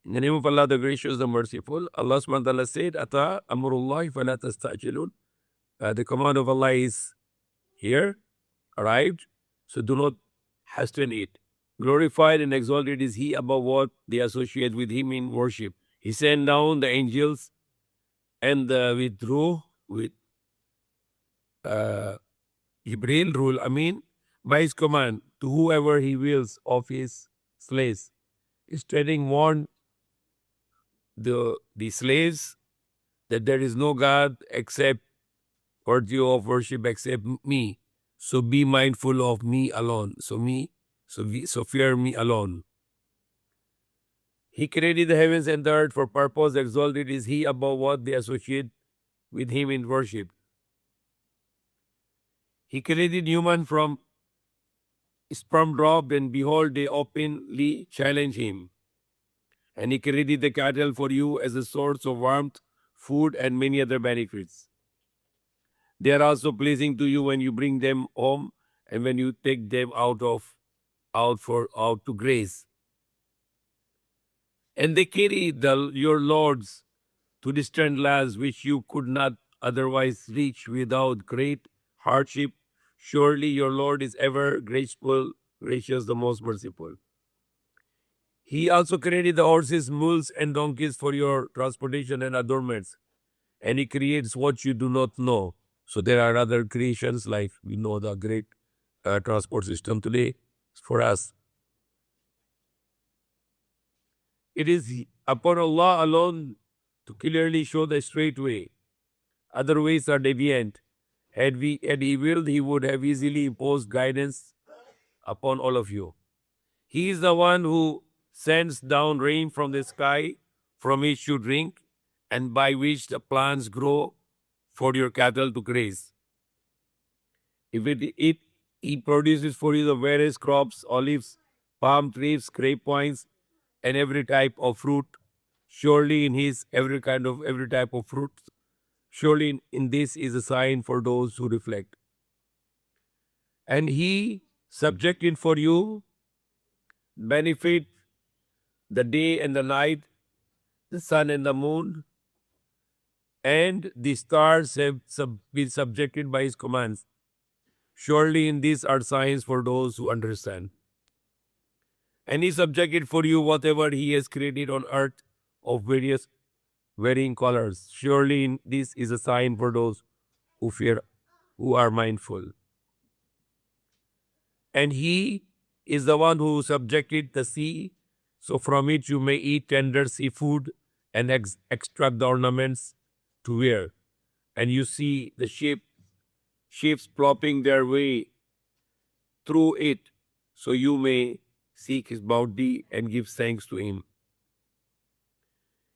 In the name of Allah, the Gracious, the Merciful, Allah subhanahu wa ta'ala said, Ata amrullahi fala tastajilun. The command of Allah is here, arrived, so do not hasten it. Glorified and exalted is He above what they associate with Him in worship. He sent down the angels and withdrew with Jibreel, Rule Amin, by His command to whoever He wills of His slaves. His training warned the slaves that there is no God except worthy of worship except me. So be mindful of me alone. So fear me alone. He created the heavens and the earth for purpose. Exalted is He above what they associate with Him in worship. He created human from sperm drop, and behold, they openly challenge Him. And He created the cattle for you as a source of warmth, food, and many other benefits. They are also pleasing to you when you bring them home and when you take them out to graze. And they carry your lords to distant lands which you could not otherwise reach without great hardship. Surely your Lord is ever graceful, gracious, the most merciful. He also created the horses, mules, and donkeys for your transportation and adornments. And He creates what you do not know. So there are other creations, like we know the great transport system today for us. It is upon Allah alone to clearly show the straight way. Other ways are deviant. Had He willed, He would have easily imposed guidance upon all of you. He is the one who sends down rain from the sky, from which you drink, and by which the plants grow for your cattle to graze. He produces for you the various crops, olives, palm trees, grapevines, and every type of fruit. Surely in His every type of fruit. Surely in this is a sign for those who reflect. And He subjected for you benefit the day and the night, the sun and the moon, and the stars have been subjected by His commands. Surely in these are signs for those who understand. And He subjected for you whatever He has created on earth of various varying colors. Surely in this is a sign for those who fear, who are mindful. And He is the one who subjected the sea, so from it you may eat tender seafood and extract the ornaments to wear. And you see the ships plopping their way through it, so you may seek His bounty and give thanks to Him.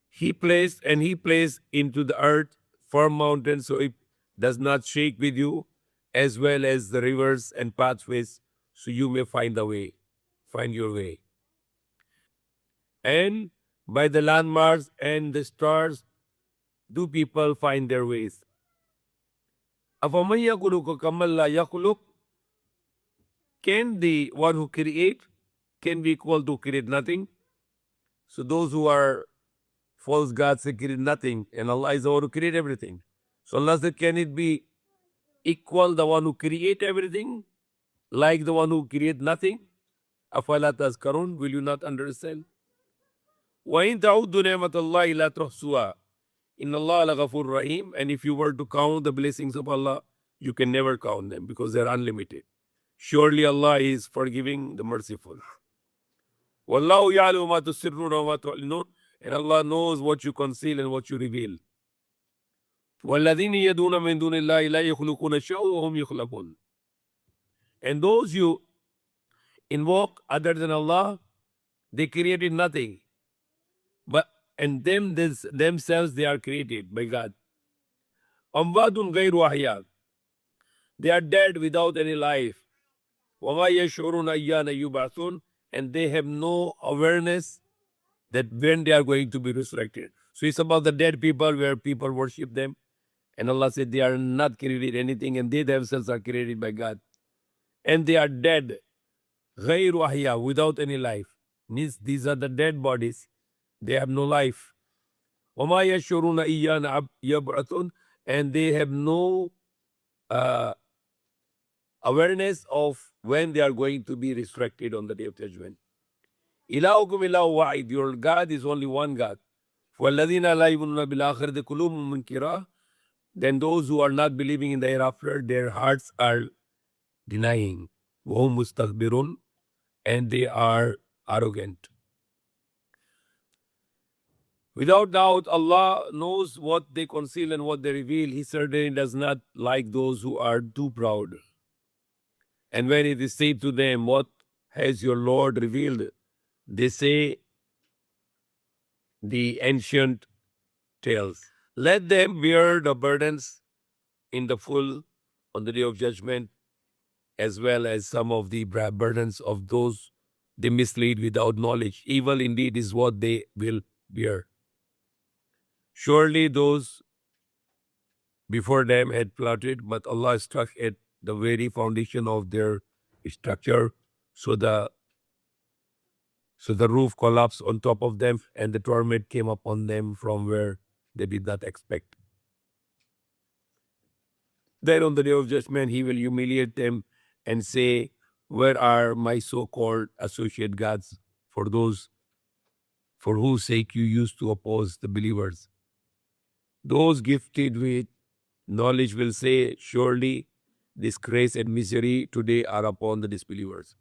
He placed into the earth firm mountains so it does not shake with you, as well as the rivers and pathways, so you may find your way. And by the landmarks and the stars do people find their ways. أَفَمَنْ يَخْلُقُ كَمَنْ لَا يَخْلُقُ? Can the one who can be equal to create nothing? So those who are false gods, they create nothing, and Allah is the one who create everything. So Allah said, can it be equal the one who create everything, like the one who create nothing? أَفَلَا تَذْكَرُونَ? Will you not understand? وَإِن تَعُدُّوا نِعْمَةَ اللَّهِ لَا تُحْصُوهَا إِنَّ اللَّهَ لَغَفُورٌ رَحِيمٌ. And if you were to count the blessings of Allah, you can never count them because they are unlimited. Surely Allah is forgiving, the merciful. وَاللَّهُ يَعْلَمُ مَا تُسِرُّونَ وَمَا تُعْلِنُونَ. And Allah knows what you conceal and what you reveal. وَالَّذِينَ يَدُونَ مِن دُونِ اللَّهِ لَا يَخْلُقُونَ شَيْئًا وَهُمْ يَخْلَقُونَ. And those you invoke other than Allah, they created nothing. And themselves they are created by God. أَمْوَاتٌ غَيْرُ أَحْيَاءٍ. They are dead without any life. وَمَا يَشْعُرُونَ أَيَّانَ يُبْعَثُونَ. And they have no awareness that when they are going to be resurrected. So it's about the dead people where people worship them. And Allah said they are not created anything, and they themselves are created by God. And they are dead. غَيْرُ أَحْيَاءٍ, without any life. Means these are the dead bodies. They have no life. وَمَا يَشْعُرُونَ إِيَّانَ يَبْعَثُونَ, and they have no awareness of when they are going to be resurrected on the Day of Judgment. إِلَهُكُمْ إِلَهُ وَاحِدٌ, your God is only one God. وَالَّذِينَ لَا يُؤْمِنُونَ بِالْآخِرَةِ قُلُوبُهُمْ مُنْكِرَةٌ, then those who are not believing in the hereafter, their hearts are denying. وَهُمْ مُسْتَكْبِرُونَ, and they are arrogant. Without doubt, Allah knows what they conceal and what they reveal. He certainly does not like those who are too proud. And when it is said to them, what has your Lord revealed? They say the ancient tales. Let them bear the burdens in the full on the Day of Judgment, as well as some of the burdens of those they mislead without knowledge. Evil indeed is what they will bear. Surely those before them had plotted, but Allah struck at the very foundation of their structure, so the roof collapsed on top of them, and the torment came upon them from where they did not expect. Then on the Day of Judgment, He will humiliate them and say, where are my so-called associate gods for those for whose sake you used to oppose the believers? Those gifted with knowledge will say, surely disgrace and misery today are upon the disbelievers.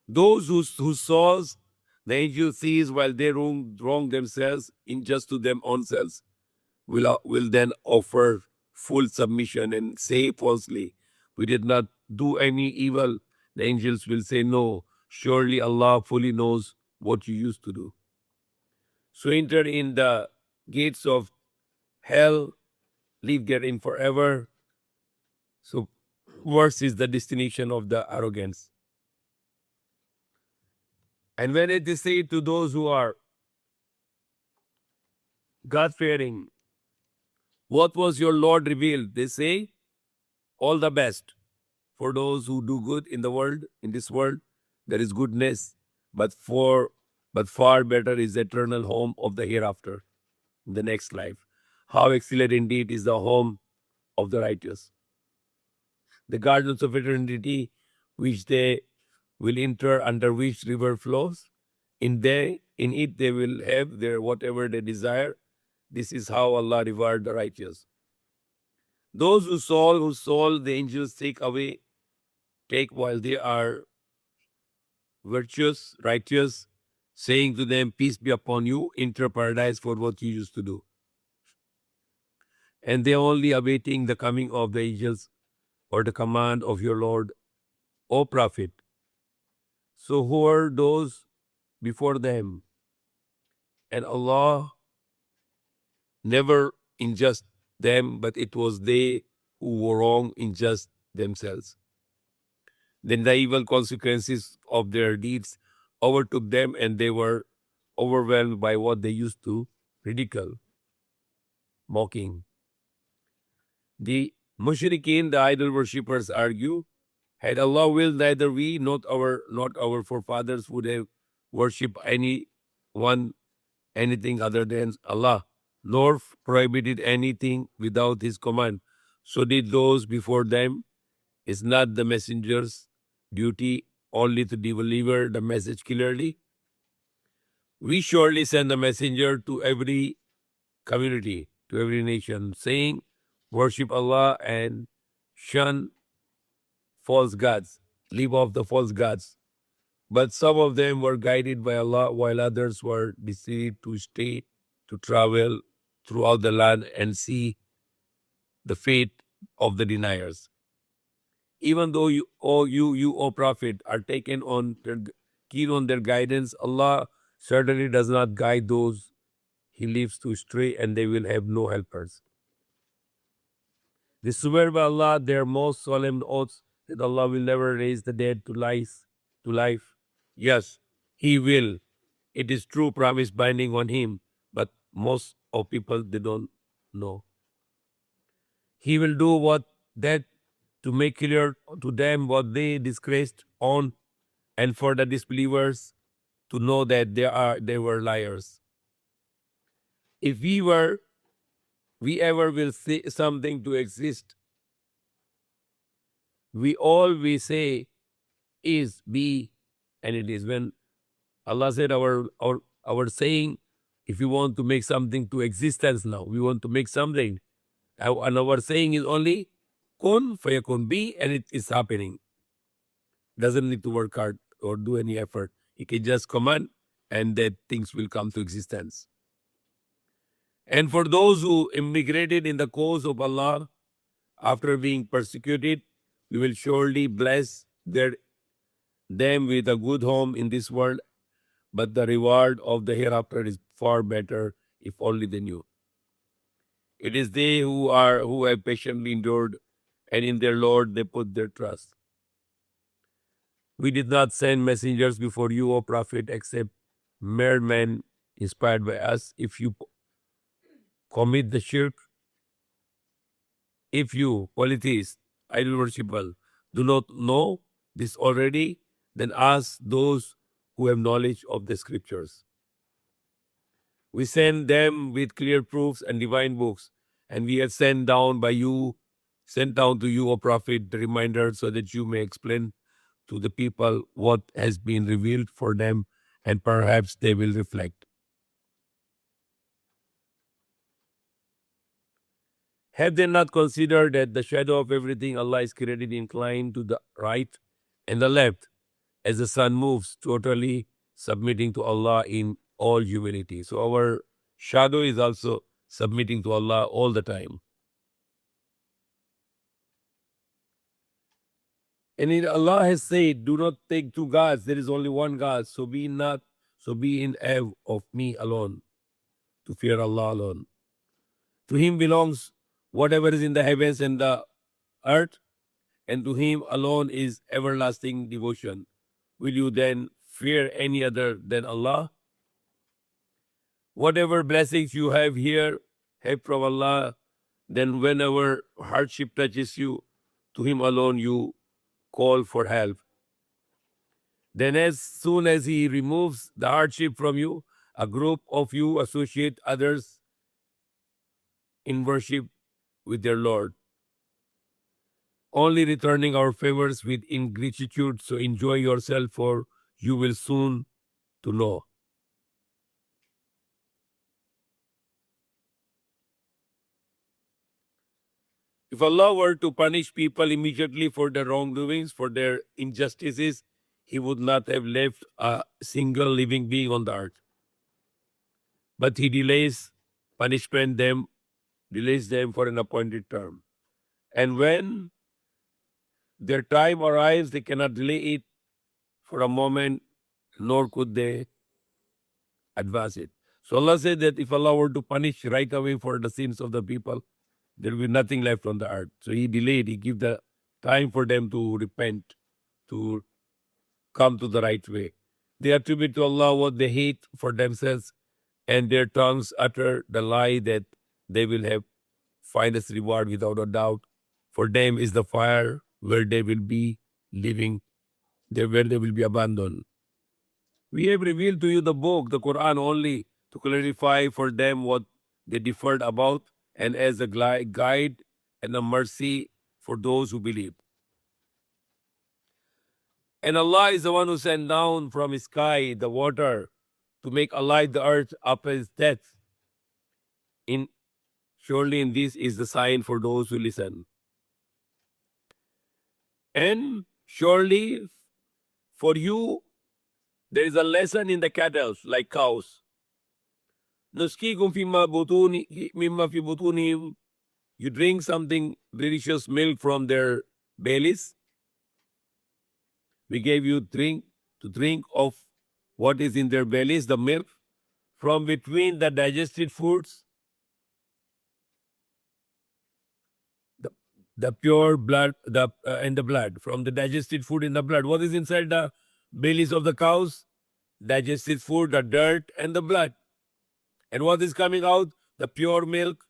Those whose souls the angel sees while they wrong themselves, injust to them own selves, will then offer full submission and say falsely, we did not do any evil. The angels will say, no, surely Allah fully knows what you used to do. So enter in the gates of hell, live therein forever. So worse is the destination of the arrogance. And when it is said to those who are God-fearing, what was your Lord revealed? They say, all the best. For those who do good in the world, in this world, there is goodness, but far better is the eternal home of the hereafter, the next life. How excellent indeed is the home of the righteous. The gardens of eternity, which they will enter, under which river flows, in it they will have their whatever they desire. This is how Allah reward the righteous. Those whose soul the angels take while they are virtuous, righteous, saying to them, peace be upon you, enter paradise for what you used to do. And they are only awaiting the coming of the angels or the command of your Lord, O Prophet. So who are those before them? And Allah never injust them, but it was they who were wrong in just themselves. Then the evil consequences of their deeds overtook them, and they were overwhelmed by what they used to ridicule, mocking. The mushrikeen, the idol worshippers, argue, had Allah willed, neither we, not our forefathers would have worshipped anything other than Allah, nor prohibited anything without His command. So did those before them. Is not the messenger's duty only to deliver the message clearly? We surely send a messenger to every community, to every nation, saying, worship Allah and shun false gods, leave off the false gods. But some of them were guided by Allah, while others were deceived to travel throughout the land and see the fate of the deniers. Even though you, O Prophet, are keen on their guidance, Allah certainly does not guide those He leaves to stray, and they will have no helpers. They swear by Allah their most solemn oaths that Allah will never raise the dead to life. Yes, He will. It is true promise binding on Him, but most of people, they don't know. He will do that to make clear to them what they disgraced on, and for the disbelievers to know that they were liars. If we ever will say something to exist, we always say is, be, and it is. When Allah said our saying, if you want to make something to existence now, we want to make something, and our saying is only kun fayakun, be, and it is happening. Doesn't need to work hard or do any effort. He can just command, and that things will come to existence. And for those who immigrated in the cause of Allah after being persecuted, we will surely bless them with a good home in this world, but the reward of the hereafter is far better if only they knew. It is they who have patiently endured, and in their Lord they put their trust. We did not send messengers before you, O Prophet, except mere men inspired by us. If you commit the shirk, if you, polytheists, idol worshipper, do not know this already, then ask those who have knowledge of the scriptures. We send them with clear proofs and divine books, and we have sent down to you, O Prophet, the reminder so that you may explain to the people what has been revealed for them, and perhaps they will reflect. Have they not considered that the shadow of everything Allah is created inclined to the right and the left as the sun moves, totally submitting to Allah in all humility? So our shadow is also submitting to Allah all the time. And Allah has said, do not take two gods, there is only one God, so be in awe of me alone, to fear Allah alone. To Him belongs whatever is in the heavens and the earth, and to Him alone is everlasting devotion. Will you then fear any other than Allah? Whatever blessings you have here, have from Allah, then whenever hardship touches you, to Him alone you call for help. Then as soon as He removes the hardship from you, a group of you associate others in worship with their Lord, only returning our favors with ingratitude. So enjoy yourself, for you will soon to know. If Allah were to punish people immediately for their wrongdoings, for their injustices, He would not have left a single living being on the earth. But He delays them for an appointed term. And when their time arrives, they cannot delay it for a moment, nor could they advance it. So Allah said that if Allah were to punish right away for the sins of the people, there will be nothing left on the earth. So He delayed. He gave the time for them to repent, to come to the right way. They attribute to Allah what they hate for themselves, and their tongues utter the lie that they will have finest reward without a doubt. For them is the fire where they will be living, where they will be abandoned. We have revealed to you the book, the Quran, only to clarify for them what they differed about, and as a guide and a mercy for those who believe. And Allah is the one who sent down from His sky the water to make alive the earth after its death. Surely in this is the sign for those who listen. And surely for you there is a lesson in the cattle, like cows. Nusqikum mimma fi butunihim. You drink something delicious milk from their bellies. We gave you to drink of what is in their bellies, the milk, from between the digested foods, the pure blood, and the blood, from the digested food in the blood. What is inside the bellies of the cows? Digested food, the dirt, and the blood. And what is coming out? The pure milk,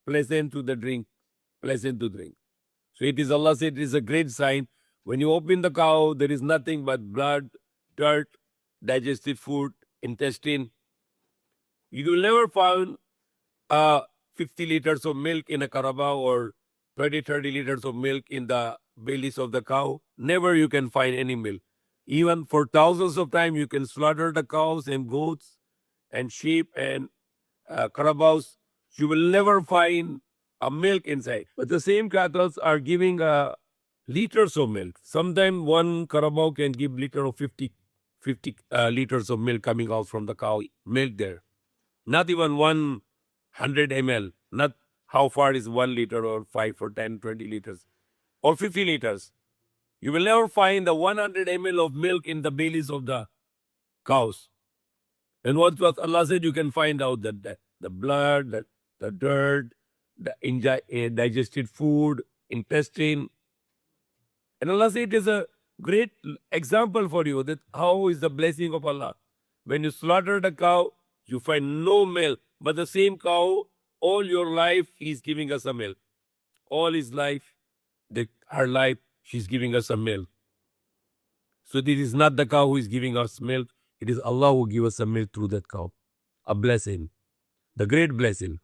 pleasant to drink. So it is, Allah said, it is a great sign. When you open the cow, there is nothing but blood, dirt, digested food, intestine. You will never find 50 liters of milk in a carabao or 20, 30 liters of milk in the bellies of the cow. Never you can find any milk. Even for thousands of times, you can slaughter the cows and goats and sheep and carabaos. You will never find a milk inside. But the same cattle are giving liters of milk. Sometimes one carabao can give liter of 50 liters of milk coming out from the cow milk there. Not even 100 ml. Not how far is 1 liter or 5 or 10, 20 liters or 50 liters. You will never find the 100 ml of milk in the bellies of the cows. And what Allah said, you can find out that the blood, the dirt, the digested food, intestine. And Allah said it is a great example for you that how is the blessing of Allah. When you slaughter the cow, you find no milk. But the same cow, all your life, he's giving us a milk. All his life, her life, she's giving us a milk. So this is not the cow who is giving us milk. It is Allah who gives us a milk through that cow. A blessing. The great blessing.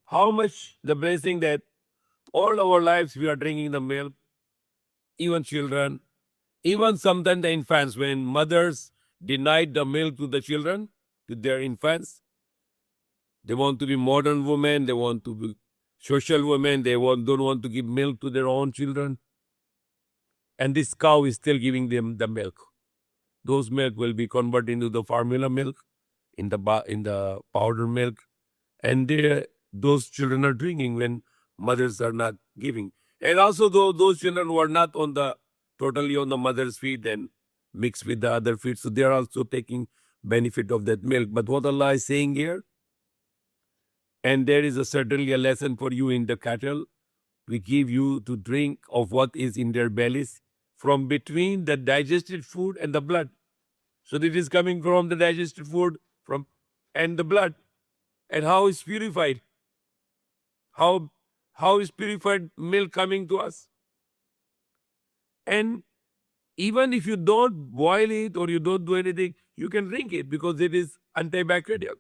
How much the blessing that all our lives we are drinking the milk, even children, even sometimes the infants, when mothers denied the milk to the children, to their infants, they want to be modern women, they want to be social women, they don't want to give milk to their own children. And this cow is still giving them the milk. Those milk will be converted into the formula milk, in the powder milk, and those children are drinking when mothers are not giving. And also those children who are not totally on the mother's feed and mixed with the other feed, so they are also taking benefit of that milk. But what Allah is saying here, and there is certainly a lesson for you in the cattle, we give you to drink of what is in their bellies from between the digested food and the blood. So it is coming from the digested food and the blood. And how is purified? How is purified milk coming to us? And even if you don't boil it or you don't do anything, you can drink it because it is antibacterial.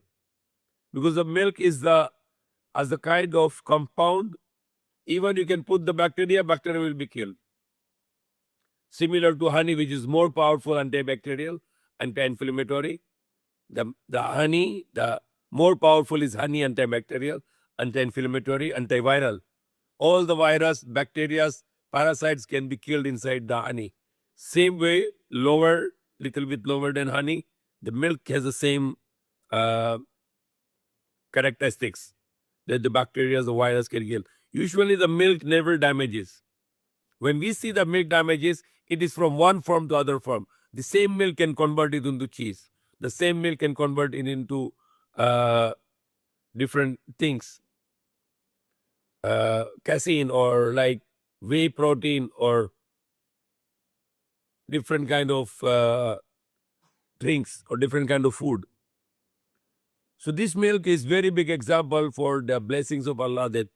Because the milk is as a kind of compound, even you can put the bacteria will be killed. Similar to honey, which is more powerful antibacterial, anti-inflammatory. The honey, the more powerful is honey, antibacterial, anti-inflammatory, antiviral. All the virus, bacteria, parasites can be killed inside the honey. Same way, little bit lower than honey, the milk has the same characteristics that the bacteria, the virus can kill. Usually the milk never damages. When we see the milk damages, it is from one form to other form. The same milk can convert it into cheese. The same milk can convert it into different things. Casein or like whey protein or different kind of drinks or different kind of food. So this milk is very big example for the blessings of Allah, that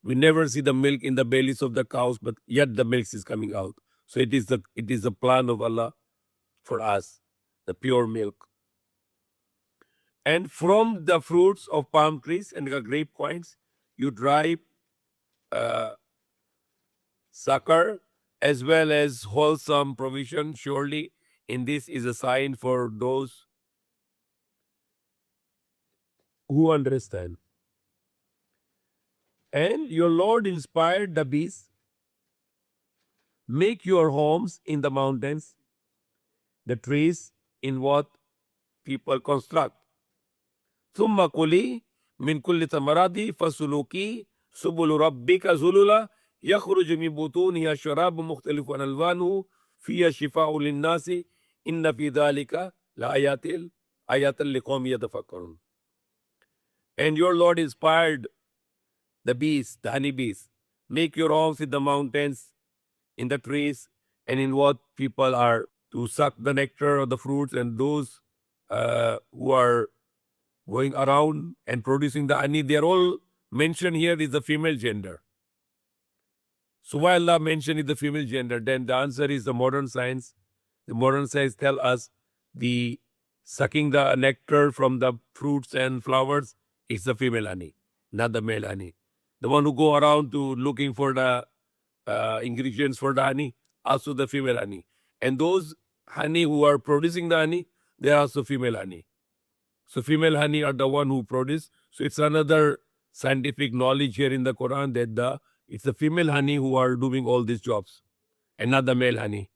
we never see the milk in the bellies of the cows, but yet the milk is coming out. So it is the plan of Allah for us, the pure milk. And from the fruits of palm trees and the grape vines, you derive succor as well as wholesome provision. Surely in this is a sign for those who understand. And your Lord inspired the beasts. Make your homes in the mountains, the trees in what people construct. ثم كلي من كل ثمرات فسلوكي سبل ربك ذللا يخرج من بطونها شراب مختلف ألوانه فيها شفاء للناس إن في ذلك لآيات لقوم يتفكرون. And your Lord inspired the bees, the honeybees. Make your homes in the mountains, in the trees, and in what people are to suck the nectar of the fruits, and those who are going around and producing the honey, they are all mentioned here is the female gender. So why Allah mentioned the female gender? Then the answer is the modern science. The modern science tell us the sucking the nectar from the fruits and flowers is the female honey, not the male honey. The one who go around to looking for the ingredients for the honey, also the female honey. And those honey who are producing the honey, they are also female honey. So female honey are the one who produce. So it's another scientific knowledge here in the Quran that it's the female honey who are doing all these jobs and not the male honey.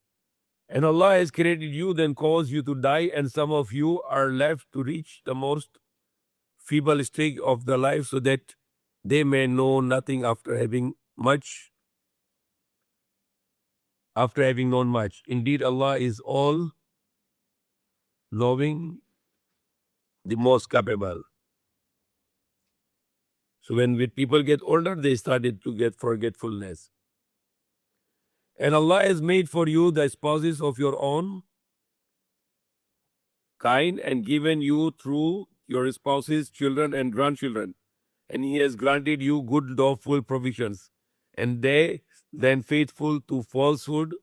And Allah has created you, then caused you to die, and some of you are left to reach the most feeble stage of the life so that they may know nothing after having known much. Indeed, Allah is all knowing, the most capable. So when people get older, they started to get forgetfulness. And Allah has made for you the spouses of your own kind and given you through your spouses, children and grandchildren. And He has granted you good lawful provisions. And they then faithful to falsehood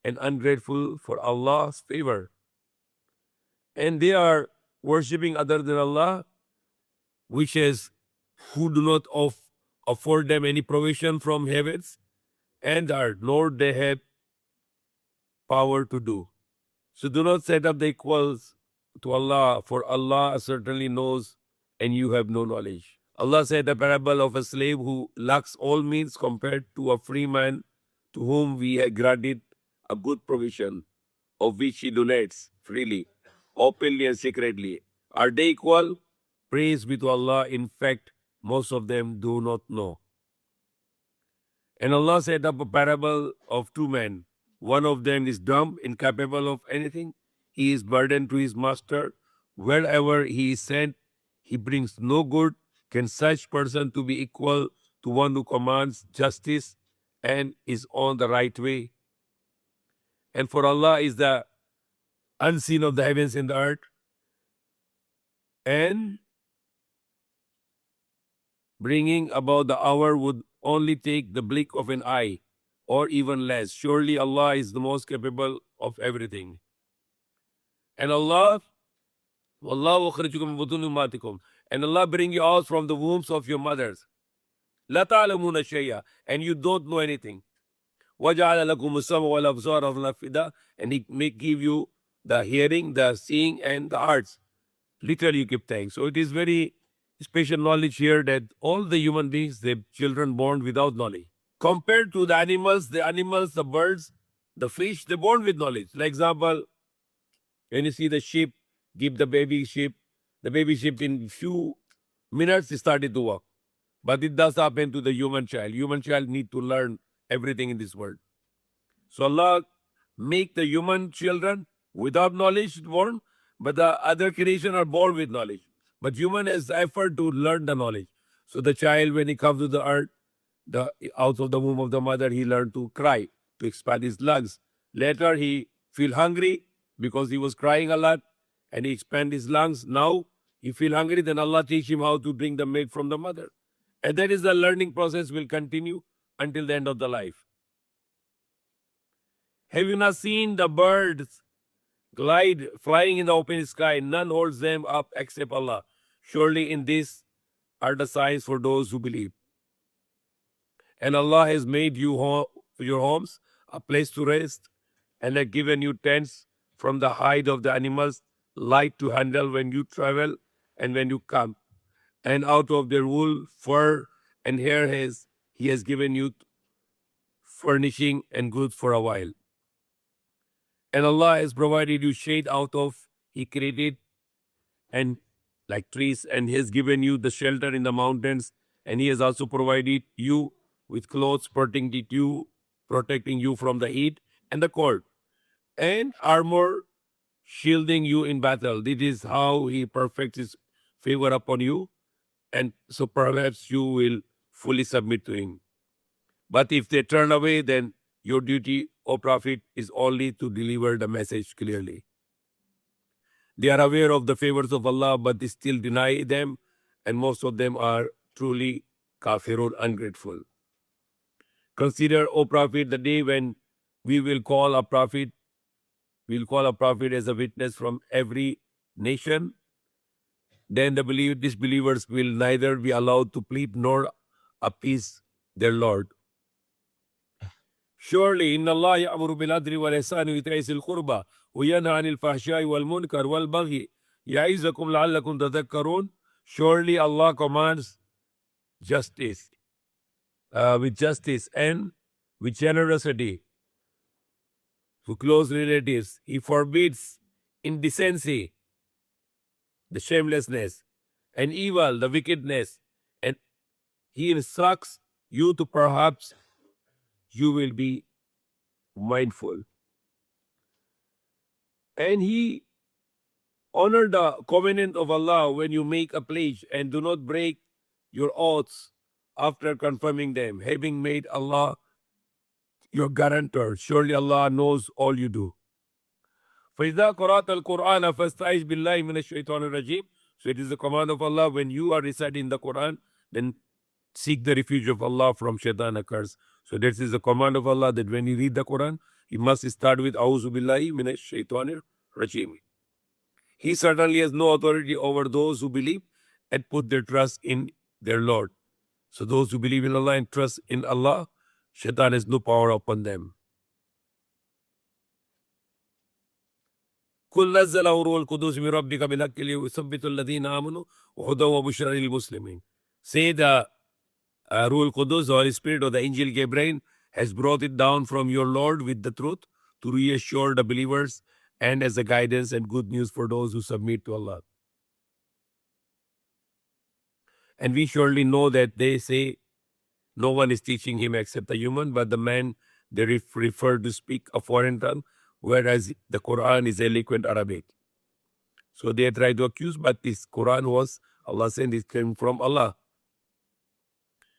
and ungrateful for Allah's favor. And they are worshipping other than Allah, who do not afford them any provision from heavens, and nor they have power to do. So do not set up the equals to Allah, for Allah certainly knows and you have no knowledge. Allah said the parable of a slave who lacks all means compared to a free man to whom we have granted a good provision, of which he donates freely, openly and secretly. Are they equal? Praise be to Allah. In fact, most of them do not know. And Allah set up a parable of two men. One of them is dumb, incapable of anything. He is burdened to his master. Wherever he is sent, he brings no good. Can such person to be equal to one who commands justice and is on the right way? And for Allah is the unseen of the heavens and the earth, and bringing about the hour would only take the blink of an eye, or even less. Surely Allah is the most capable of everything. And Allah bring you out from the wombs of your mothers. La ta'lamuna shay'a, and you don't know anything. وَجَعَلَ لَكُمُ السَّمْعَ وَالْأَبْصَارَ وَالْأَفْئِدَةَ, and He may give you the hearing, the seeing, and the hearts. Literally, you give thanks. So it is very special knowledge here that all the human beings, the children born without knowledge. Compared to the animals, the birds, the fish, they're born with knowledge. Like example, when you see the sheep, give the baby sheep in few minutes started to walk. But it does happen to the human child. Human child need to learn everything in this world. So Allah make the human children without knowledge born, but the other creation are born with knowledge. But human has effort to learn the knowledge. So the child, when he comes to the earth, out of the womb of the mother, he learned to cry, to expand his lungs. Later, he feel hungry because he was crying a lot, and he expand his lungs. Now, he feel hungry, then Allah teach him how to drink the milk from the mother. And that is the learning process will continue until the end of the life. Have you not seen the birds glide, flying in the open sky? None holds them up except Allah. Surely in this are the signs for those who believe. And Allah has made your homes a place to rest, and has given you tents from the hide of the animals, light to handle when you travel and when you come. And out of their wool, fur, and hair He has given you furnishing and goods for a while. And Allah has provided you shade out of He created, and like trees, and He has given you the shelter in the mountains, and He has also provided you with clothes protecting you from the heat and the cold, and armor shielding you in battle. This is how He perfects His favor upon you, and so perhaps you will fully submit to Him. But if they turn away, then your duty, O Prophet, is only to deliver the message clearly. They are aware of the favors of Allah, but they still deny them, and most of them are truly kafirun, ungrateful. Consider, O Prophet, the day when we will call a prophet, we'll call a prophet as a witness from every nation. Then the disbelievers will neither be allowed to plead nor appease their Lord. Surely, إن الله يأمر بالعدل والإحسان وإيتاء ذي القربى وينهى عن الفحشاء والمنكر والبغي يعظكم لعلكم تذكرون. Surely Allah commands justice, with justice and with generosity to close relatives. He forbids indecency, the shamelessness, and evil, the wickedness, and He instructs you to perhaps you will be mindful. And He honor the covenant of Allah when you make a pledge, and do not break your oaths after confirming them, having made Allah your guarantor. Surely Allah knows all you do. فَإِذَا قَرَأْتَ الْقُرْآنَ فَاسْتَعِذْ بِاللَّهِ مِنَ الشَّيْطَانِ الرَّجِيمِ. So it is the command of Allah when you are reciting the Quran, then seek the refuge of Allah from shaitan occurs. So this is the command of Allah that when you read the Quran, you must start with A'udhu Billahi Minash Shaitanir Rajim. He certainly has no authority over those who believe and put their trust in their Lord. So those who believe in Allah and trust in Allah, shaitan has no power upon them. قل نزله روح القدس من ربك بالحق ليثبت الذين آمنوا وهدى وبشرى للمسلمين. Say the Ruh al-Qudus, the Holy Spirit, or the angel Gabriel has brought it down from your Lord with the truth to reassure the believers and as a guidance and good news for those who submit to Allah. And we surely know that they say no one is teaching him except a human, but the man they refer to speak a foreign tongue, whereas the Quran is eloquent Arabic. So they try to accuse, but this Quran was, Allah said, it came from Allah.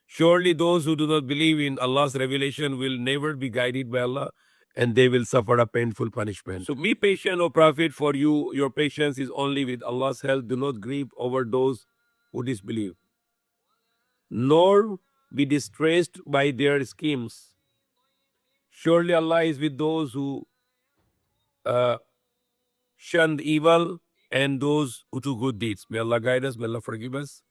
Surely those who do not believe in Allah's revelation will never be guided by Allah, and they will suffer a painful punishment. So be patient, O Prophet, for you, your patience is only with Allah's help. Do not grieve over those who disbelieve, nor be distressed by their schemes. Surely Allah is with those who shunned evil and those who do good deeds. May Allah guide us, may Allah forgive us.